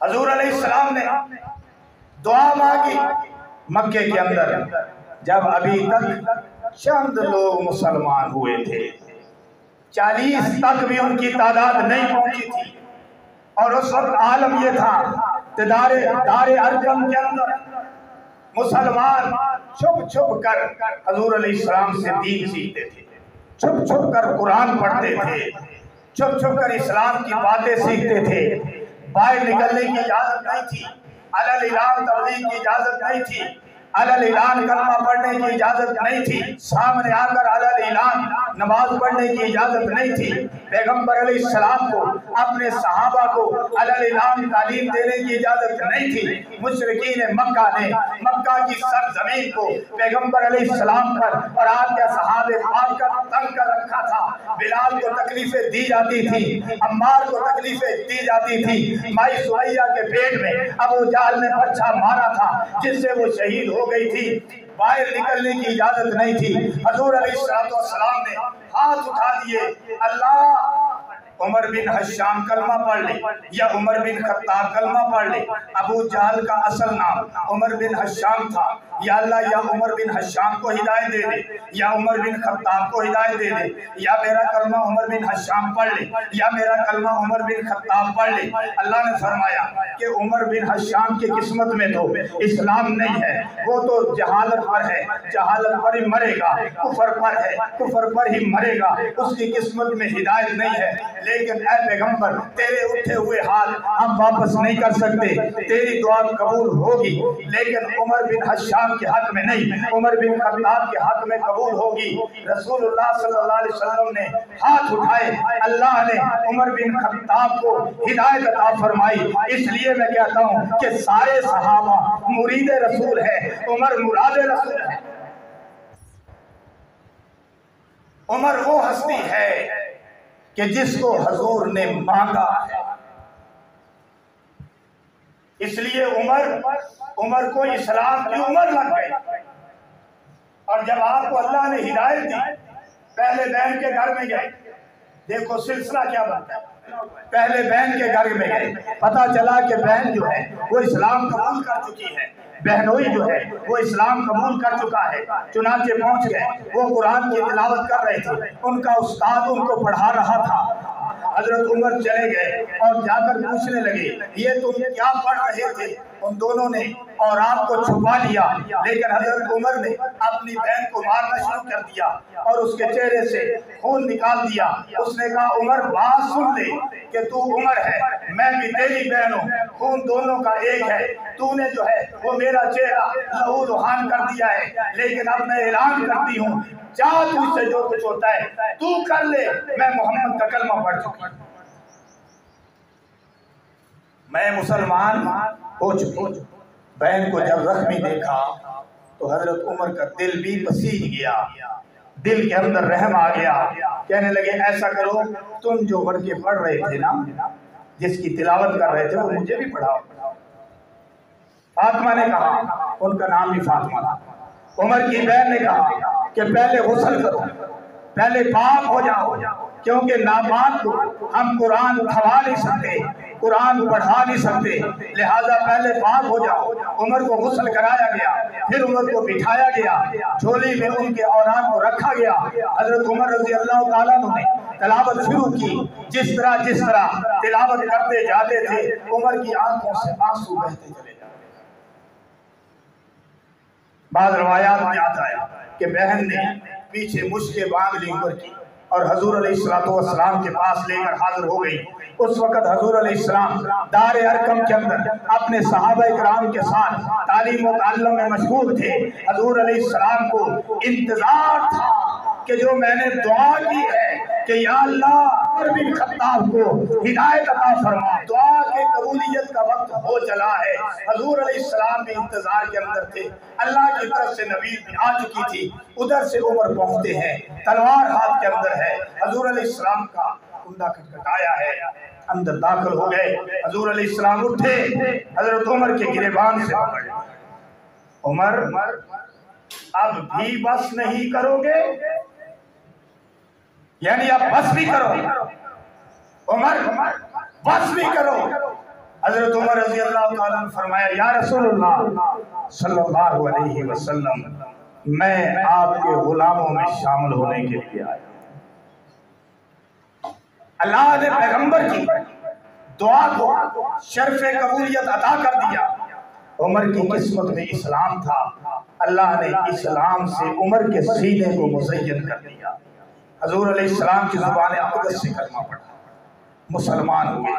हजूर अलैहिस्सलाम ने दुआ मांगी मक्के के अंदर, जब अभी तक चंद लोग मुसलमान हुए थे, 40 तक भी उनकी तादाद नहीं पहुंची थी। और उस वक्त आलम ये था कि दारे अरकम के अंदर मुसलमान छुप छुप कर हजूर अलैहिस्सलाम से दीन सीखते थे, छुप छुप कर कुरान पढ़ते थे, छुप छुप कर इस्लाम की बातें सीखते थे। बाहर निकलने की इजाजत नहीं थी, अलल ऐलान तबलीग की इजाजत नहीं थी, अलल ऐलान कलमा पढ़ने की इजाजत नहीं थी, सामने आकर अलल ऐलान नमाज पढ़ने की इजाजत नहीं थी। पैगंबर अलैहिस्सलाम को अपने सहाबा को अलल ऐलान तालीम देने की इजाजत नहीं थी। मुशरिकीन मक्का ने मक्का की सरजमीन को पैगंबर अलैहिस्सलाम पर और आपके सहाबे पाक कर तंग कर रखा था। बिलाल को तकलीफें दी जाती थी, अम्मार को तकलीफें दी जाती थी। माई सुमैया के पेट में अबू जहल ने पर्चा मारा था जिससे वो शहीद हो गई थी। बाहर निकलने की इजाजत नहीं थी। हजूर अलैहिस्सलाम ने हाथ उठा दिए, अल्लाह उमर बिन हश्शाम कलमा पढ़ ले या उमर बिन खत्ताब कलमा पढ़ ले। अबू जहल का असल नाम उमर बिन हश्शाम था। या अल्लाह या उमर बिन हश्शाम को हिदायत दे दे, या उमर बिन खत्ताब को हिदायत दे दे, या मेरा कलमा उमर बिन हश्शाम पढ़ ले या मेरा कलमा उमर बिन खत्ताब पढ़ ले। अल्लाह ने फरमाया कि उमर बिन हश्शाम की किस्मत में तो इस्लाम नहीं है, वो तो जहालत पर है, जहालत पर ही मरेगा, कुफर पर है, कुफर पर ही मरेगा, उसकी किस्मत में हिदायत नहीं है। लेकिन ऐ पैगंबर, तेरे उठे हुए हाथ हम वापस नहीं कर सकते, तेरी दुआ कबूल होगी, लेकिन उमर बिन हश्शाम के हक में नहीं, उमर बिन खत्ताब के हक में कबूल होगी। रसूलुल्लाह सल्लल्लाहु अलैहि वसल्लम ने हाथ उठाए, अल्लाह ने उमर बिन खत्ताब को हिदायत अता फरमाई। इसलिए मैं कहता हूँ कि सारे सहाबा मुरीद रसूल है, उमर मुराद रसूल है। उमर वो हस्ती है कि जिसको हजूर ने मांगा है। इसलिए उमर को इस्लाम की उम्र लग गई। और जब आपको अल्लाह ने हिदायत दी, पहले बहन के घर में गए, देखो सिलसिला क्या बनता है। पहले बहन के घर में गए, पता चला कि बहन जो है वो इस्लाम कबूल कर चुकी है, बहनोई जो है वो इस्लाम कबूल कर चुका है। चुनाचे पहुंच गए, वो कुरान की तिलावत कर रहे थे, उनका उस्ताद उनको पढ़ा रहा था। हजरत उमर चले गए और जाकर पूछने लगे, ये तुम क्या पढ़ रहे थे? उन दोनों ने और आपको छुपा लिया। लेकिन हजरत उमर ने अपनी बहन को मारना शुरू कर दिया और उसके चेहरे से खून निकाल दिया। उसने कहा, उमर बात सुन ले कि तू उमर है, मैं भी तेरी बहन हूँ, खून दोनों का एक है। तूने जो है वो मेरा चेहरा लहू लुहान कर दिया है, लेकिन अब मैं ऐलान करती हूँ, जा तुझसे जो कुछ होता है तू कर ले, मैं मोहम्मद का कलमा पढ़ चुकी, मैं मुसलमान हो चुकी। बहन को जब जख्मी देखा तो हजरत उमर का दिल भी पसीज गया, दिल के अंदर रहम आ गया। कहने लगे, ऐसा करो, तुम जो वर्के पढ़ रहे थे ना, जिसकी तिलावत कर रहे थे, वो मुझे भी पढ़ाओ। फातिमा ने कहा, उनका नाम भी फातिमा था। उमर की बहन ने कहा कि पहले गुस्ल करो, पहले पाक हो जाओ, क्योंकि नापाक को हम कुरान उठवा नहीं सकते, कुरान पढ़ा नहीं सकते, लिहाजा पहले पाक हो जाओ। उमर को गुस्ल कराया गया, फिर उमर को बिठाया गया, झोली में उनके औलाद को रखा गया। हजरत उमर रज़ी अल्लाह ताला ने तिलावत शुरू की। जिस तरह तिलावत करते जाते थे, उमर की आंखों से आंसू बहते चले जाते। बाद रवायात में आता है कि बहन ने पीछे मुश्के बांध ली उमर की और हजूर अलैहिस्सलाम के पास लेकर हाजिर हो गई। उस वक्त हजूर अलैहिस्सलाम दारे अरकम के अंदर अपने सहाबा इकराम के साथ तालीम व ताल्लुम में मशगूल थे। हजूर अलैहिस्सलाम को इंतजार था कि जो मैंने दुआ की है कि या अल्लाह उमर बिन खत्ताब को हिदायत अता फरमा, दुआ के कबूलियत का वक्त हो चला है। हजूर अलैहिस्सलाम भी इंतजार के अंदर थे। अल्लाह की तरफ से नबी भी आ चुकी थी। उधर से उमर पहुंचते हैं, तलवार हाथ के अंदर है। हजूर अलैहिस्सलाम का कुंडा खटखटाया है, अंदर दाखिल हो गए। हजूर अलैहिस्सलाम उठे, हजरत उमर के गिरेबान से पकड़े, उमर अब भी बस नहीं करोगे? यानी अब बस भी करो, उमर बस भी करो। हजरत उमर रजी अल्लाह ताला ने फरमाया, या रसूलुल्लाह सल्लल्लाहु अलैहि वसल्लम, मैं आपके गुलामों में शामिल होने के लिए आया। अल्लाह ने पैगंबर की दुआ को शर्फ कबूलियत अता कर दिया। उमर की किस्मत में इस्लाम था, अल्लाह ने इस्लाम से उमर के सीने को मुज़य्यन कर दिया। हजूर अलैहिस्सलाम की ज़ुबान अक़दस से कलमा पढ़ा, मुसलमान हुए।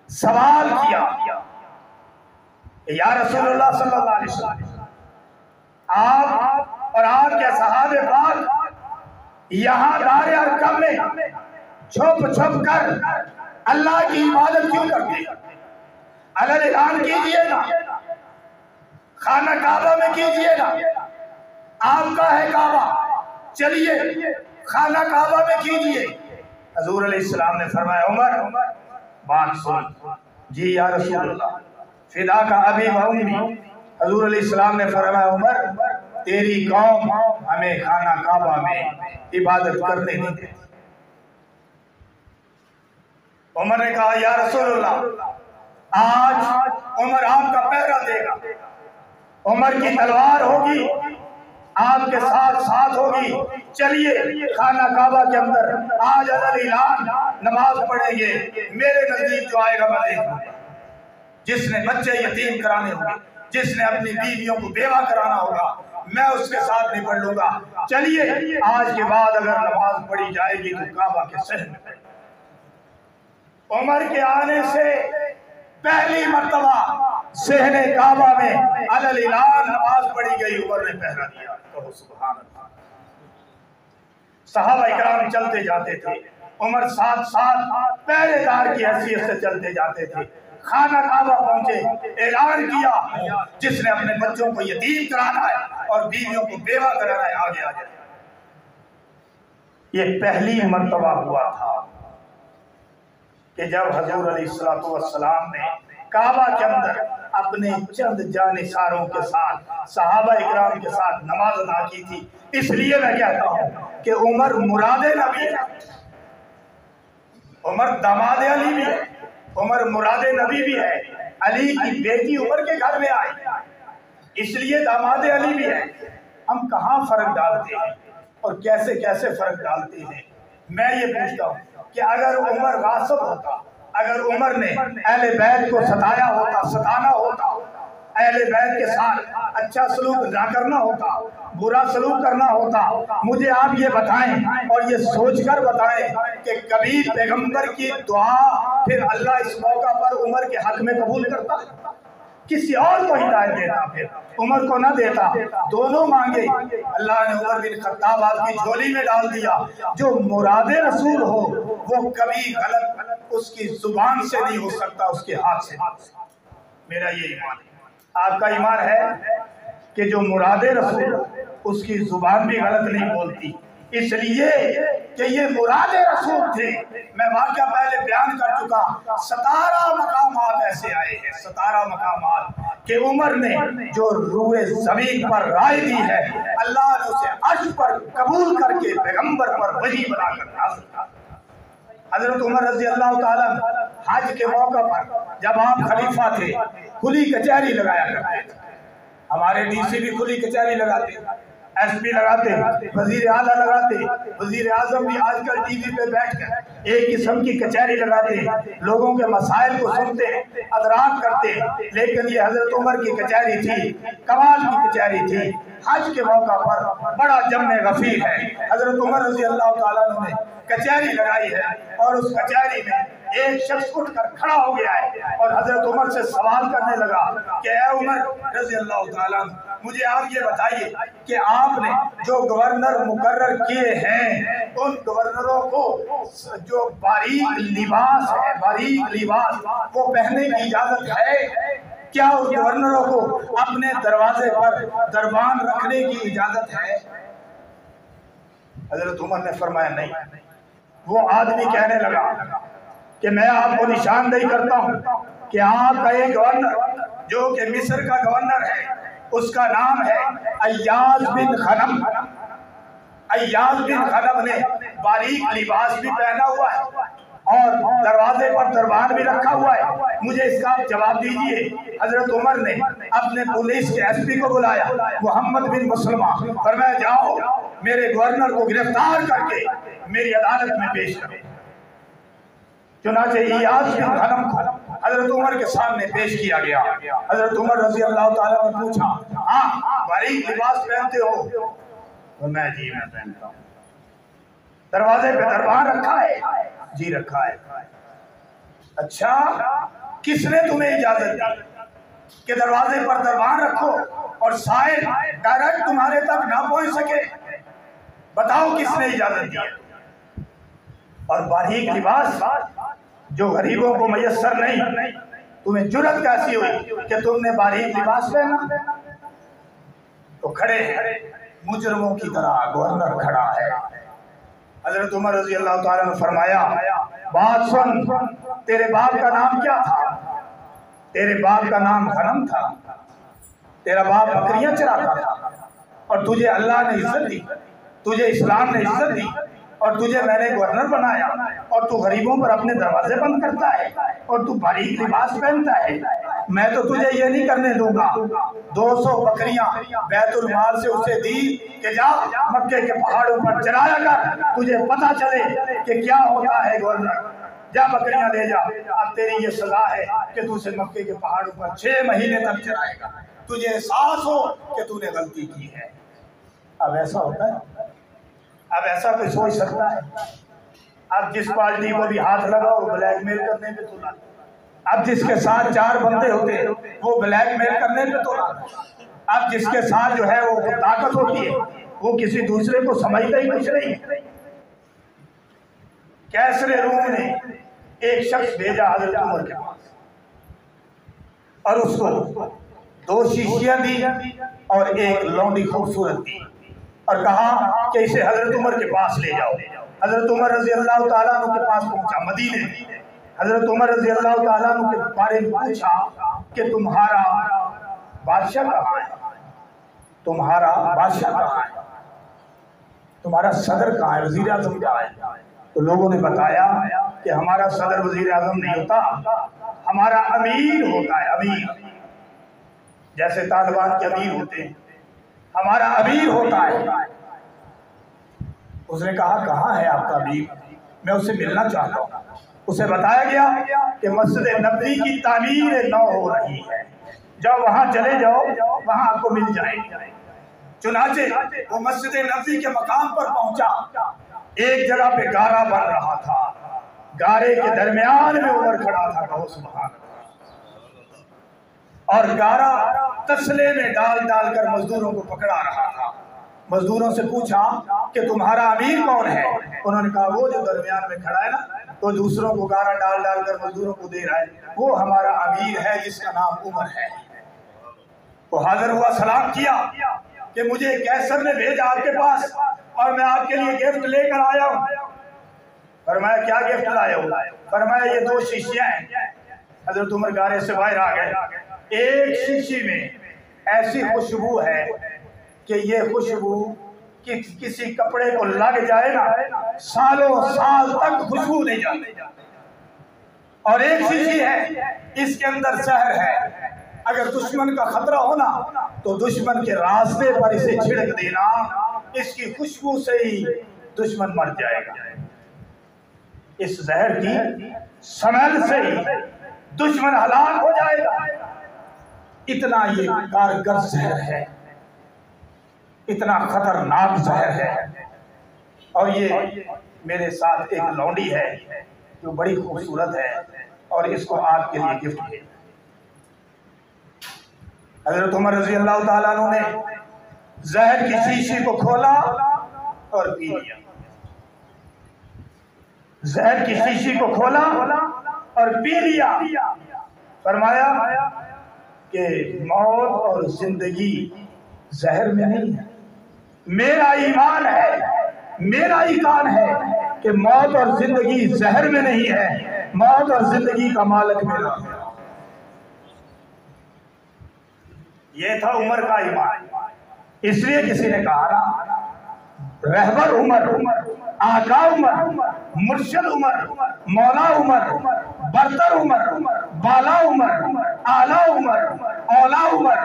सवाल किया, या रसूलुल्लाह सल्लल्लाहु अलैहि वसल्लम, आप और आपके सहाबे पाक यहाँ दारे अरकम में छुप छुप कर अल्लाह की इबादत क्यों करते? अलग ऐलान कीजिए ना, खाना काबा में कीजिए ना, आपका है काबा, चलिए खाना काबा में कीजिए। हजूर अलैहिस्सलाम ने फरमाया, उमर बात सुन। जी या रसूलल्लाह, फिदा का अबी व उम्मी। हजूर अलैहिस्सलाम ने फरमाया, उमर तेरी कौम हमें खाना काबा में इबादत करने नहीं देती। उमर ने कहा, या रसूलल्लाह, आज उमर आपका पहरा देगा, उमर की तलवार होगी, आपके साथ साथ होगी, चलिए खाना काबा के अंदर आज अज़ल-ए-ऐलान नमाज पढ़ेंगे। मेरे नजदीक जो आएगा मैं देखूंगा, जिसने बच्चे यतीम कराने होंगे, जिसने अपनी बीवियों को बेवा कराना होगा, मैं उसके साथ निपट लूंगा। चलिए आज के बाद अगर नमाज पढ़ी जाएगी तो काबा के सहन में। उमर के आने से पहली मर्तबा सहने काबा में अज़ल-ए-ऐलान नमाज पढ़ी गई, उमर ने पहरा दिया। तो सुभान अल्लाह। सहाबा इकराम चलते जाते थे, उमर साथ साथ पहरेदार की हैसियत से चलते जाते थे। खाना काबा पहुंचे, ऐलान किया, जिसने अपने बच्चों को यतीम कराना है और बीवियों को बेवा कराना है, आगे आ जाए। ये पहली मर्तबा हुआ था कि जब हजूर अलैहिस्सलातु वस्सलाम ने काबा के अंदर अपने चंद जानिसारों के साथ सहाबा इकराम के साथ नमाज अदा की थी। इसलिए मैं कहता हूं कि उमर मुरादे नबी है, उमर दामाद अली भी है, उमर मुरादे नबी भी है। अली की बेटी उमर के घर में आई, इसलिए दामाद अली भी है। हम कहाँ फर्क डालते हैं और कैसे कैसे फर्क डालते हैं। मैं ये पूछता हूँ कि अगर उमर गासिब होता, अगर उमर ने अहले बैत को सताया होता, सताना होता, अहले बैत के साथ अच्छा सलूक ना करना होता, बुरा सलूक करना होता, मुझे आप ये बताएं और ये सोचकर बताएं कि कभी पैगंबर की दुआ फिर अल्लाह इस मौका पर उमर के हक में कबूल करता? किसी और को हिदायत देता, फिर उमर को ना देता। दोनों मांगे, अल्लाह ने उमर बिन खत्ताब की झोली में डाल दिया। जो मुरादे रसूल हो वो कभी गलत उसकी जुबान से नहीं हो सकता, उसके हाथ से। मेरा ये ईमान है। आपका ईमान है कि जो मुरादे रसूल उसकी जुबान भी गलत नहीं बोलती, इसलिए कि ये मुरादे रसूल थे। मैं वाक़या पहले बयान कर चुका, 17 मकामात ऐसे आए हैं, 17 मकामात कि उमर ने जो रूए ज़मीन पर राय दी है, अल्लाह ने उसे अर्श पर कबूल करके पैगंबर पर वही बनाकर नाज़िल किया। हजरत उमर रज़ी अल्लाह ताला हज के मौका पर जब आप खलीफा थे, खुली कचहरी लगाया करते थे। हमारे डीसी भी खुली कचहरी लगाते, एसपी लगाते, वजीर आला लगाते, वजीर आजम भी आजकल टीवी पे बैठकर एक किस्म की कचहरी लगाते, लोगों के मसाइल को सुनते, अदराक करते। लेकिन ये हजरत उमर की कचहरी थी, कमाल की कचहरी थी। हज के मौका पर बड़ा जम्मे गफीर है, हजरत उमर रज़ी अल्लाह ताला ने कचहरी लगाई है और उस कचहरी में एक शख्स उठकर खड़ा हो गया है और हजरत उमर से सवाल करने लगा कि ऐ उमर रज़ी अल्लाह ताला, मुझे आप ये बताइए कि आपने जो गवर्नर मुकर्रर किए हैं, उन गवर्नरों को जो बारीक लिबास है, बारीक लिबास वो पहनने की इजाजत है क्या? उस गवर्नरों को अपने दरवाजे पर दरबान रखने की इजाजत है? हजरत उमर ने फरमाया नहीं। वो आदमी कहने लगा कि मैं आपको निशानदेही करता हूँ कि आपका एक गवर्नर जो कि मिस्र का गवर्नर है, उसका नाम है अय्याज बिन खनम। अय्याज बिन खनम ने बारीक लिबास भी पहना हुआ है और दरवाजे पर दरबार भी रखा हुआ है, मुझे इसका जवाब दीजिए। हजरत उमर ने अपने पुलिस के एसपी को बुलाया, मोहम्मद बिन मुसलमा, फरमाया जाओ मेरे गवर्नर को गिरफ्तार करके मेरी अदालत में पेश करो। चुनाचे इयास बिन गनम को हजरत उमर के सामने पेश किया गया। हजरत उमर रजी अल्लाह ताला ने पूछा, हाँ बारीक लिबास पहनते हो? तो मैं जी मैं पहनता हूँ। दरवाजे पे दरबार रखा है? जी रखा है। अच्छा, किसने तुम्हें इजाजत दी कि दरवाजे पर दरबार रखो और साहिब डायरेक्ट तुम्हारे तक ना पहुंच सके? बताओ किसने इजाजत दी? और बारीक लिबास जो गरीबों को मयस्सर नहीं, तुम्हें जुर्रत कैसी हुई कि तुमने बारीक लिबास पहना? तो खड़े मुजरमों की तरह गवर्नर खड़ा है। हजरत उमर रजी अल्लाह ताला ने फरमाया, बात सुन, तेरे बाप का नाम क्या था? तेरे बाप का नाम गनम था। तेरा बाप बकरियां चराता था और तुझे अल्लाह ने इज्जत दी, तुझे इस्लाम ने इज्जत दी और तुझे मैंने गवर्नर बनाया और तू गरीबों पर अपने दरवाजे बंद करता है और तू बारीक लिबास पहनता है। मैं तो तुझे ये नहीं करने दूंगा। 200 बकरियां बैतुल माल से उसे दी कि जा मक्के के पहाड़ों पर चराया कर, तुझे पता चले कि क्या होता है गवर्नर। जा बकरियां ले जा, अब तेरी ये सजा है कि तू उसे मक्के के पहाड़ों पर 6 महीने तक चराएगा, तुझे एहसास हो कि तूने गलती की है। अब ऐसा होता है? अब ऐसा कोई सोच सकता है? अब जिस पार्टी को भी हाथ लगाओ ब्लैकमेल करने पे तुला, अब जिसके साथ 4 बंदे होते वो ब्लैकमेल करने पे तुला, अब जिसके साथ जो है वो ताकत होती है वो किसी दूसरे को समझता ही कुछ नहीं। कैसरे रूम ने एक शख्स भेजा हजरत उमर के पास और उसको 2 शीशियां दी और एक लौंडी खूबसूरत दी और कहा कि इसे हजरत उमर के पास ले जाओ। हजरत उमर रजी अल्लाह ताला अन्हु के पास पहुंचा मदीने। हजरत उमर रजी अल्लाह ताला अन्हु के बारे में पूछा कि तुम्हारा बादशाह कहाँ है? तुम्हारा बादशाह कहाँ है? तुम्हारा सदर कहाँ है? वजीर आजम कहाँ है? तो लोगों ने बताया कि हमारा सदर वजीर आजम नहीं होता, हमारा अमीर होता है। अमीर जैसे तालिबान के अमीर होते हैं, हमारा अमीर होता है। उसने कहा कहाँ है आपका अमीर? मैं उससे मिलना चाहता हूँ। उसे बताया गया कि मस्जिद नबवी की तामीर नौ हो रही है, जाओ वहां चले जाओ, वहां आपको मिल जाएगी। चुनाचे वो मस्जिद नबवी के मकाम पर पहुंचा। एक जगह पे गारा बन रहा था, गारे के दरमियान में उमर खड़ा था। कहो सुभान अल्लाह। और गारा तसले में डाल डाल कर मजदूरों को पकड़ा रहा था। मजदूरों से पूछा कि तुम्हारा अमीर कौन है? उन्होंने कहा वो जो दरमियान में खड़ा है ना, तो दूसरों को गारा डाल डाल कर मजदूरों को दे रहा है, वो हमारा अमीर है जिसका नाम उमर है। तो हाजिर हुआ, सलाम किया कि मुझे कैसर ने भेजा आपके पास और मैं आपके लिए गिफ्ट लेकर आया हूँ। फरमाया क्या गिफ्ट लाए हो? फरमाया ये 2 शीशियां हैं। हजरत उमर गारे से बाहर आ गए। एक शीशी में ऐसी खुशबू है कि ये खुशबू कि किसी कपड़े को लग जाए ना, सालों साल तक खुशबू नहीं जाती। और एक शीशी है, इसके अंदर जहर है। अगर दुश्मन का खतरा हो ना तो दुश्मन के रास्ते पर इसे छिड़क देना, इसकी खुशबू से ही दुश्मन मर जाएगा। इस जहर की स्मेल से ही दुश्मन हलाक हो जाएगा। इतना ये कारगर जहर है, इतना खतरनाक जहर है। और ये मेरे साथ एक लौंडी है जो बड़ी खूबसूरत है और इसको आपके लिए गिफ्ट है। हजरत उमर रजी अल्लाह ताला अन्हु ने जहर की शीशी को खोला और पी लिया। जहर की शीशी को खोला और पी लिया। फरमाया कि मौत और जिंदगी जहर में नहीं है। मेरा ईमान है, मेरा ईमान है कि मौत और जिंदगी जहर में नहीं है, मौत और जिंदगी का मालिक मेरा है। ये था उमर का ईमान। इसलिए किसी ने कहा रहबर उमर, आका उमर, मुर्शिद उमर, मौला उमर, बरतर उमर, बाला उमर, आला उमर, औला उमर,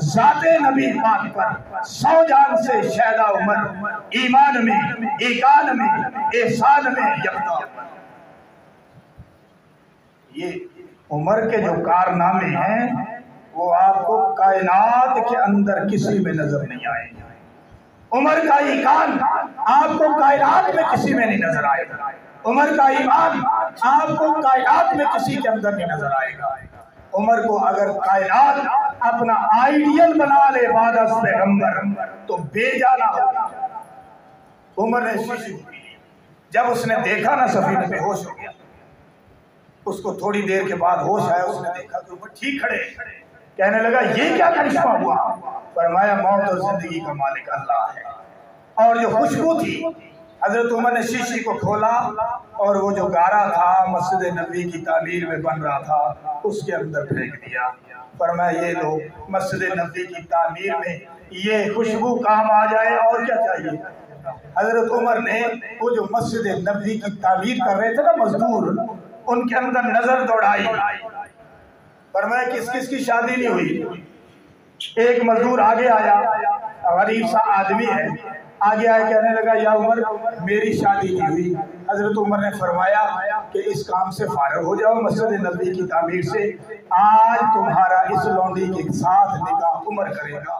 जाते नबी पाक पर 100 जान से शैदा उमर, ईमान में, ईकान में, एहसान में यकता। ये उमर के जो कारनामे हैं वो आपको कायनात के अंदर किसी में नजर नहीं आएंगे। उमर का ईकान आपको कायनात में किसी में नहीं नजर आएगा। उमर का ईमान आपको कायनात में किसी के अंदर नहीं नजर आएगा। उमर को अगर कायनात अपना आइडियल बना ले बादस पैगंबर तो बेजाना होगा। उमर ने शीशी पी, जब उसने देखा ना सफीने पे होश हो गया। उसको थोड़ी देर के बाद होश आया, उसने देखा कि ऊपर ठीक खड़े, कहने लगा ये क्या करिश्मा हुआ? फरमाया मौत और जिंदगी का मालिक अल्लाह है। और जो खुशबू थी, हजरत उमर ने शीशी को खोला और वो जो गारा था मस्जिद नबी की तामीर में बन रहा था उसके अंदर फेंक दिया। फरमाया ये लो, मस्जिद नबी की तामीर में ये खुशबू काम आ जाए और क्या चाहिए। हजरत उमर ने वो जो मस्जिद नबी की तामीर कर रहे थे ना मजदूर, उनके अंदर नजर दौड़ाई। फरमाया किस किस की शादी नहीं हुई। एक मजदूर आगे आया, गरीब सा आदमी है, आगे आया, कहने लगा या उमर मेरी शादी नहीं हुई। हजरत उमर ने फरमाया कि इस काम से फारिग हो जाओ मस्जिद नबी की तामीर से, आज तुम्हारा इस लौंडी के साथ निकाह उमर करेगा।